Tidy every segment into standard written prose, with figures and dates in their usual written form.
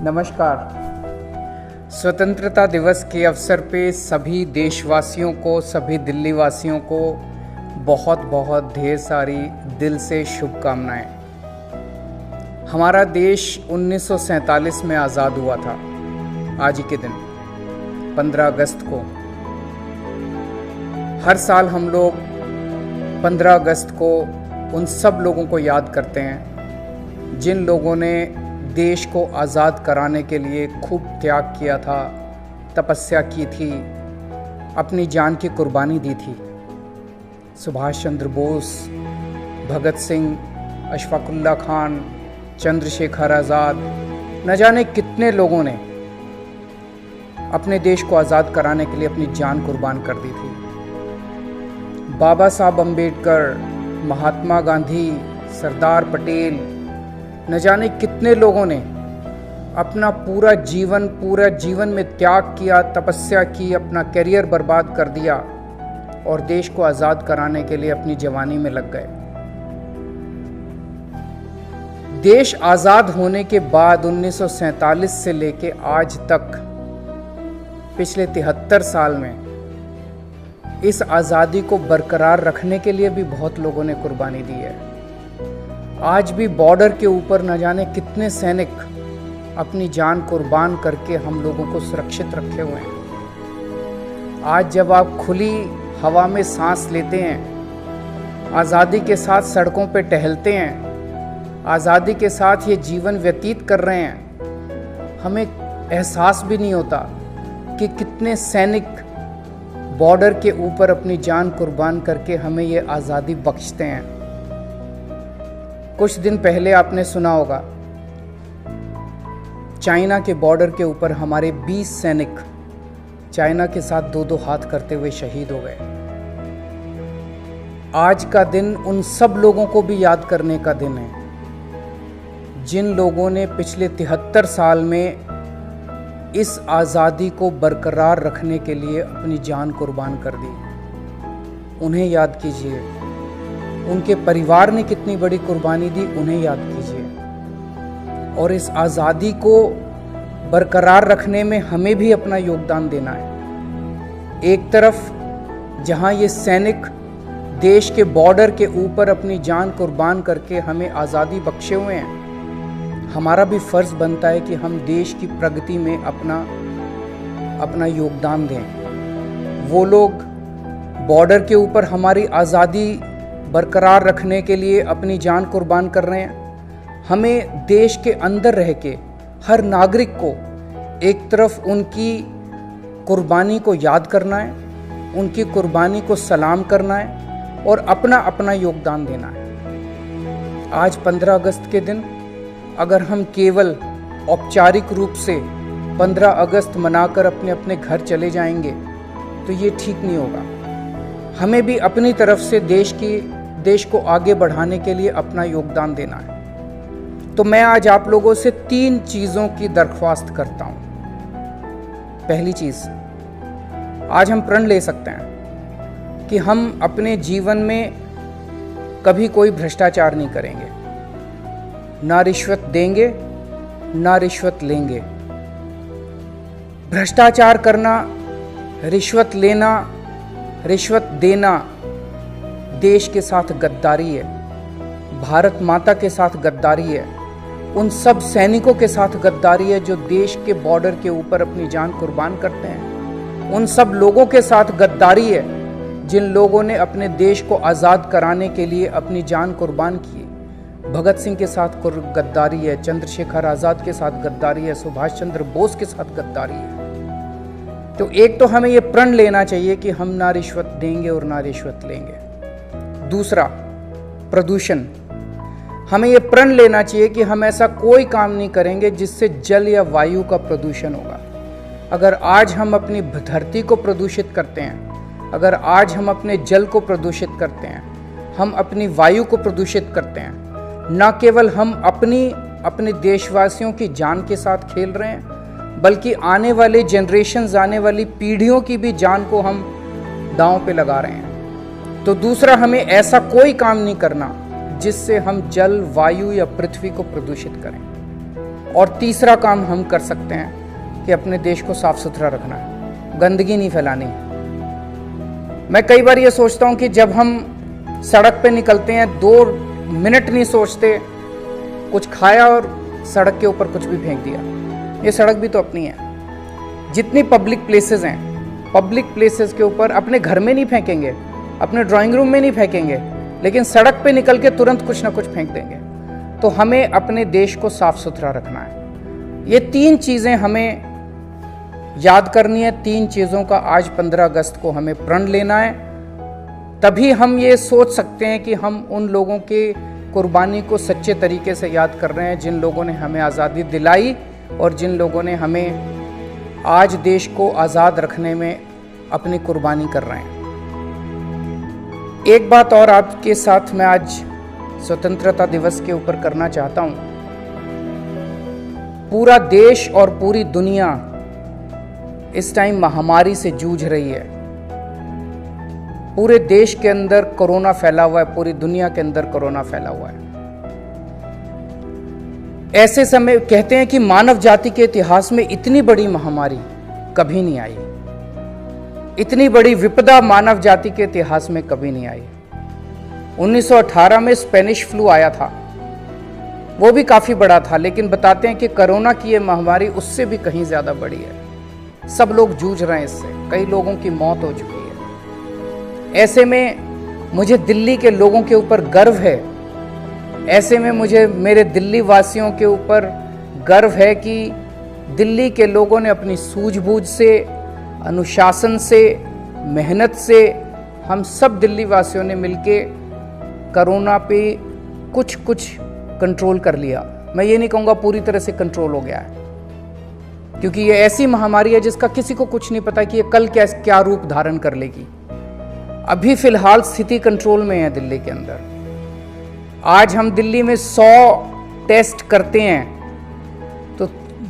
नमस्कार। स्वतंत्रता दिवस के अवसर पे सभी देशवासियों को, सभी दिल्ली वासियों को बहुत बहुत ढेर सारी दिल से शुभकामनाएं। हमारा देश 1947 में आज़ाद हुआ था। आज ही के दिन 15 अगस्त को हर साल हम लोग 15 अगस्त को उन सब लोगों को याद करते हैं जिन लोगों ने देश को आज़ाद कराने के लिए खूब त्याग किया था, तपस्या की थी, अपनी जान की कुर्बानी दी थी। सुभाष चंद्र बोस, भगत सिंह, अशफाकुल्ला खान, चंद्रशेखर आज़ाद, न जाने कितने लोगों ने अपने देश को आज़ाद कराने के लिए अपनी जान कुर्बान कर दी थी। बाबा साहब अम्बेडकर, महात्मा गांधी, सरदार पटेल, न जाने कितने लोगों ने अपना पूरा जीवन में त्याग किया, तपस्या की, अपना करियर बर्बाद कर दिया और देश को आज़ाद कराने के लिए अपनी जवानी में लग गए। देश आज़ाद होने के बाद 1947 से लेके आज तक पिछले 73 साल में इस आज़ादी को बरकरार रखने के लिए भी बहुत लोगों ने कुर्बानी दी है। आज भी बॉर्डर के ऊपर न जाने कितने सैनिक अपनी जान कुर्बान करके हम लोगों को सुरक्षित रखे हुए हैं। आज जब आप खुली हवा में सांस लेते हैं, आज़ादी के साथ सड़कों पे टहलते हैं, आज़ादी के साथ ये जीवन व्यतीत कर रहे हैं, हमें एहसास भी नहीं होता कि कितने सैनिक बॉर्डर के ऊपर अपनी जान कुर्बान करके हमें ये आज़ादी बख्शते हैं। कुछ दिन पहले आपने सुना होगा चाइना के बॉर्डर के ऊपर हमारे 20 सैनिक चाइना के साथ दो हाथ करते हुए शहीद हो गए। आज का दिन उन सब लोगों को भी याद करने का दिन है जिन लोगों ने पिछले 73 साल में इस आज़ादी को बरकरार रखने के लिए अपनी जान कुर्बान कर दी। उन्हें याद कीजिए। उनके परिवार ने कितनी बड़ी कुर्बानी दी, उन्हें याद कीजिए। और इस आज़ादी को बरकरार रखने में हमें भी अपना योगदान देना है। एक तरफ जहां ये सैनिक देश के बॉर्डर के ऊपर अपनी जान कुर्बान करके हमें आज़ादी बख्शे हुए हैं, हमारा भी फ़र्ज़ बनता है कि हम देश की प्रगति में अपना योगदान दें। वो लोग बॉर्डर के ऊपर हमारी आज़ादी बरकरार रखने के लिए अपनी जान कुर्बान कर रहे हैं। हमें देश के अंदर रह के हर नागरिक को एक तरफ उनकी कुर्बानी को याद करना है, उनकी कुर्बानी को सलाम करना है और अपना योगदान देना है। आज 15 अगस्त के दिन अगर हम केवल औपचारिक रूप से 15 अगस्त मनाकर अपने घर चले जाएंगे तो ये ठीक नहीं होगा। हमें भी अपनी तरफ से देश को आगे बढ़ाने के लिए अपना योगदान देना है। तो मैं आज आप लोगों से 3 चीज़ों की दरख्वास्त करता हूँ। पहली चीज़, आज हम प्रण ले सकते हैं कि हम अपने जीवन में कभी कोई भ्रष्टाचार नहीं करेंगे, ना रिश्वत देंगे ना रिश्वत लेंगे। भ्रष्टाचार करना, रिश्वत लेना, रिश्वत देना देश के साथ गद्दारी है, भारत माता के साथ गद्दारी है, उन सब सैनिकों के साथ गद्दारी है जो देश के बॉर्डर के ऊपर अपनी जान कुर्बान करते हैं। उन सब लोगों के साथ गद्दारी है जिन लोगों ने अपने देश को आज़ाद कराने के लिए अपनी जान कुर्बान की। भगत सिंह के साथ गद्दारी है, चंद्रशेखर आज़ाद के साथ गद्दारी है, सुभाष चंद्र बोस के साथ गद्दारी है। तो एक तो हमें ये प्रण लेना चाहिए कि हम ना रिश्वत देंगे और ना रिश्वत लेंगे। दूसरा, प्रदूषण। हमें ये प्रण लेना चाहिए कि हम ऐसा कोई काम नहीं करेंगे जिससे जल या वायु का प्रदूषण होगा। अगर आज हम अपनी धरती को प्रदूषित करते हैं, अगर आज हम अपने जल को प्रदूषित करते हैं, हम अपनी वायु को प्रदूषित करते हैं, न केवल हम अपने देशवासियों की जान के साथ खेल रहे हैं बल्कि आने वाले जनरेशन्स, आने वाली पीढ़ियों की भी जान को हम दांव पे लगा रहे हैं। तो दूसरा, हमें ऐसा कोई काम नहीं करना जिससे हम जल, वायु या पृथ्वी को प्रदूषित करें। और तीसरा काम हम कर सकते हैं कि अपने देश को साफ सुथरा रखना है, गंदगी नहीं फैलानी। मैं कई बार ये सोचता हूँ कि जब हम सड़क पे निकलते हैं 2 मिनट नहीं सोचते, कुछ खाया और सड़क के ऊपर कुछ भी फेंक दिया। ये सड़क भी तो अपनी है। जितनी पब्लिक प्लेसेस हैं, पब्लिक प्लेसेस के ऊपर अपने घर में नहीं फेंकेंगे, अपने ड्राइंग रूम में नहीं फेंकेंगे, लेकिन सड़क पे निकल के तुरंत कुछ ना कुछ फेंक देंगे। तो हमें अपने देश को साफ सुथरा रखना है। ये 3 चीज़ें हमें याद करनी है। 3 चीज़ों का आज 15 अगस्त को हमें प्रण लेना है। तभी हम ये सोच सकते हैं कि हम उन लोगों के कुर्बानी को सच्चे तरीके से याद कर रहे हैं, जिन लोगों ने हमें आज़ादी दिलाई और जिन लोगों ने हमें आज देश को आज़ाद रखने में अपनी कुर्बानी कर रहे हैं। एक बात और आपके साथ मैं आज स्वतंत्रता दिवस के ऊपर करना चाहता हूं। पूरा देश और पूरी दुनिया इस टाइम महामारी से जूझ रही है। पूरे देश के अंदर कोरोना फैला हुआ है, पूरी दुनिया के अंदर कोरोना फैला हुआ है। ऐसे समय कहते हैं कि मानव जाति के इतिहास में इतनी बड़ी महामारी कभी नहीं आई, इतनी बड़ी विपदा मानव जाति के इतिहास में कभी नहीं आई। 1918 में स्पेनिश फ्लू आया था, वो भी काफी बड़ा था, लेकिन बताते हैं कि कोरोना की ये महामारी उससे भी कहीं ज्यादा बड़ी है। सब लोग जूझ रहे हैं इससे, कई लोगों की मौत हो चुकी है। ऐसे में मुझे दिल्ली के लोगों के ऊपर गर्व है। ऐसे में मुझे मेरे दिल्ली वासियों के ऊपर गर्व है कि दिल्ली के लोगों ने अपनी सूझबूझ से, अनुशासन से, मेहनत से, हम सब दिल्ली वासियों ने मिलके कोरोना पे कुछ कंट्रोल कर लिया। मैं ये नहीं कहूँगा पूरी तरह से कंट्रोल हो गया है, क्योंकि ये ऐसी महामारी है जिसका किसी को कुछ नहीं पता कि ये कल क्या रूप धारण कर लेगी। अभी फिलहाल स्थिति कंट्रोल में है दिल्ली के अंदर। आज हम दिल्ली में 100 टेस्ट करते हैं तो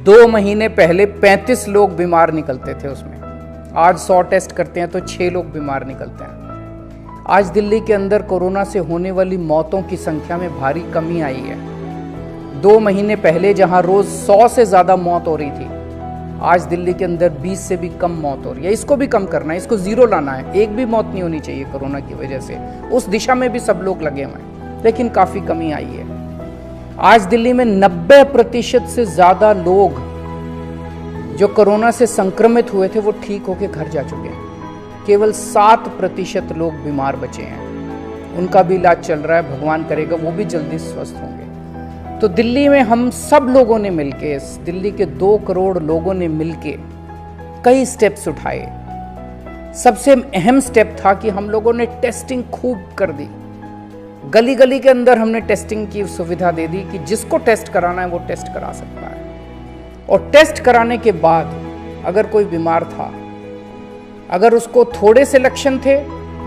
2 महीने पहले 35 लोग बीमार निकलते थे उसमें। आज 100 टेस्ट करते हैं तो 6 लोग बीमार निकलते हैं। आज दिल्ली के अंदर कोरोना से होने वाली मौतों की संख्या में भारी कमी आई है। 2 महीने पहले जहां रोज 100 से ज्यादा मौत हो रही थी, आज दिल्ली के अंदर 20 से भी कम मौत हो रही है। इसको भी कम करना है, इसको 0 लाना है। एक भी मौत नहीं होनी चाहिए कोरोना की वजह से। उस दिशा में भी सब लोग लगे हुए हैं, लेकिन काफी कमी आई है। आज दिल्ली में 90% से ज्यादा लोग जो कोरोना से संक्रमित हुए थे वो ठीक होकर घर जा चुके हैं। केवल 7% लोग बीमार बचे हैं, उनका भी इलाज चल रहा है। भगवान करेगा वो भी जल्दी स्वस्थ होंगे। तो दिल्ली में हम सब लोगों ने मिलके, दिल्ली के 2 करोड़ लोगों ने मिलके कई स्टेप्स उठाए। सबसे अहम स्टेप था कि हम लोगों ने टेस्टिंग खूब कर दी। गली गली के अंदर हमने टेस्टिंग की सुविधा दे दी कि जिसको टेस्ट कराना है वो टेस्ट करा सकता है। और टेस्ट कराने के बाद अगर कोई बीमार था, अगर उसको थोड़े से लक्षण थे,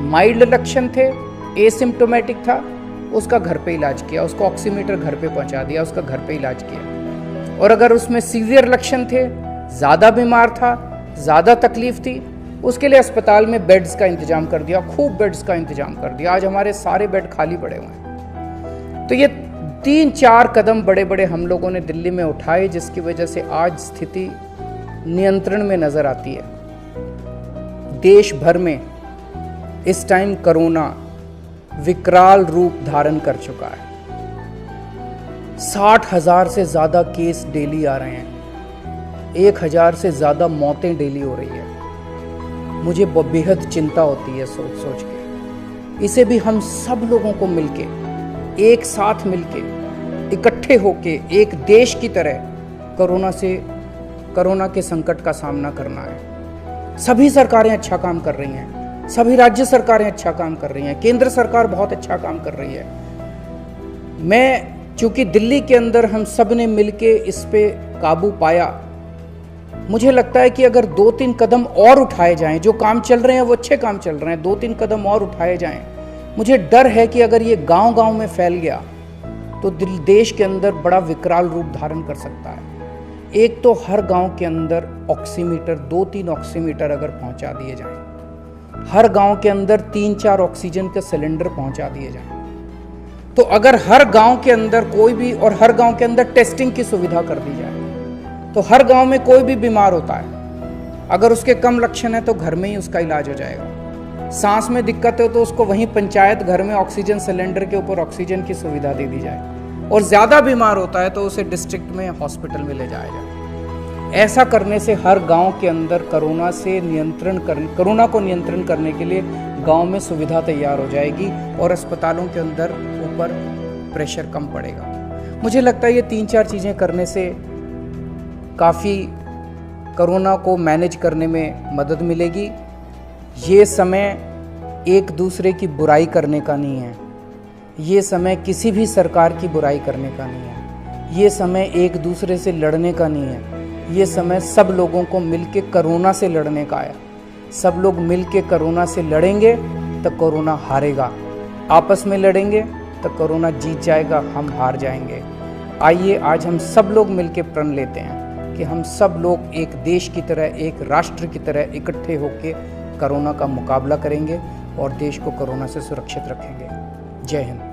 माइल्ड लक्षण थे, एसिम्प्टोमेटिक था, उसका घर पे इलाज किया, उसको ऑक्सीमीटर घर पे पहुंचा दिया, उसका घर पे इलाज किया। और अगर उसमें सीवियर लक्षण थे, ज़्यादा बीमार था, ज़्यादा तकलीफ थी, उसके लिए अस्पताल में बेड्स का इंतजाम कर दिया, खूब बेड्स का इंतजाम कर दिया। आज हमारे सारे बेड खाली पड़े हुए हैं। तो ये 3-4 कदम बड़े बड़े हम लोगों ने दिल्ली में उठाए, जिसकी वजह से आज स्थिति नियंत्रण में नजर आती है। देश भर में इस टाइम कोरोना विकराल रूप धारण कर चुका है। 60,000 से ज्यादा केस डेली आ रहे हैं, 1,000 से ज्यादा मौतें डेली हो रही है। मुझे बेहद चिंता होती है सोच सोच के। इसे भी हम सब लोगों को मिलके, एक साथ मिलके, इकट्ठे होके एक देश की तरह कोरोना के संकट का सामना करना है। सभी सरकारें अच्छा काम कर रही हैं, सभी राज्य सरकारें अच्छा काम कर रही हैं, केंद्र सरकार बहुत अच्छा काम कर रही है। चूंकि दिल्ली के अंदर हम सब ने मिलके इस पे काबू पाया, मुझे लगता है कि अगर 2-3 कदम और उठाए जाएं, जो काम चल रहे हैं वो अच्छे काम चल रहे हैं, 2-3 कदम और उठाए जाएं, मुझे डर है कि अगर ये गांव-गांव में फैल गया तो देश के अंदर बड़ा विकराल रूप धारण कर सकता है। एक तो हर गांव के अंदर ऑक्सीमीटर, 2-3 ऑक्सीमीटर अगर पहुंचा दिए जाएं, हर गांव के अंदर 3-4 ऑक्सीजन के सिलेंडर पहुंचा दिए जाएं, तो अगर हर गांव के अंदर कोई भी, और हर गांव के अंदर टेस्टिंग की सुविधा कर दी जाए, तो हर गांव में कोई भी बीमार होता है, अगर उसके कम लक्षण है तो घर में ही उसका इलाज हो जाएगा। सांस में दिक्कत है तो उसको वहीं पंचायत घर में ऑक्सीजन सिलेंडर के ऊपर ऑक्सीजन की सुविधा दे दी जाए, और ज़्यादा बीमार होता है तो उसे डिस्ट्रिक्ट में हॉस्पिटल में ले जाया जाए। ऐसा करने से हर गांव के अंदर कोरोना को नियंत्रण करने के लिए गांव में सुविधा तैयार हो जाएगी और अस्पतालों के अंदर ऊपर प्रेशर कम पड़ेगा। मुझे लगता है ये 3-4 चीज़ें करने से काफ़ी कोरोना को मैनेज करने में मदद मिलेगी। ये समय एक दूसरे की बुराई करने का नहीं है, ये समय किसी भी सरकार की बुराई करने का नहीं है, ये समय एक दूसरे से लड़ने का नहीं है, ये समय सब लोगों को मिलके कोरोना से लड़ने का है। सब लोग मिलके कोरोना से लड़ेंगे तो कोरोना हारेगा, आपस में लड़ेंगे तो कोरोना जीत जाएगा, हम हार जाएंगे। आइए आज हम सब लोग मिलके प्रण लेते हैं कि हम सब लोग एक देश की तरह, एक राष्ट्र की तरह इकट्ठे होकर कोरोना का मुकाबला करेंगे और देश को कोरोना से सुरक्षित रखेंगे। जय हिंद।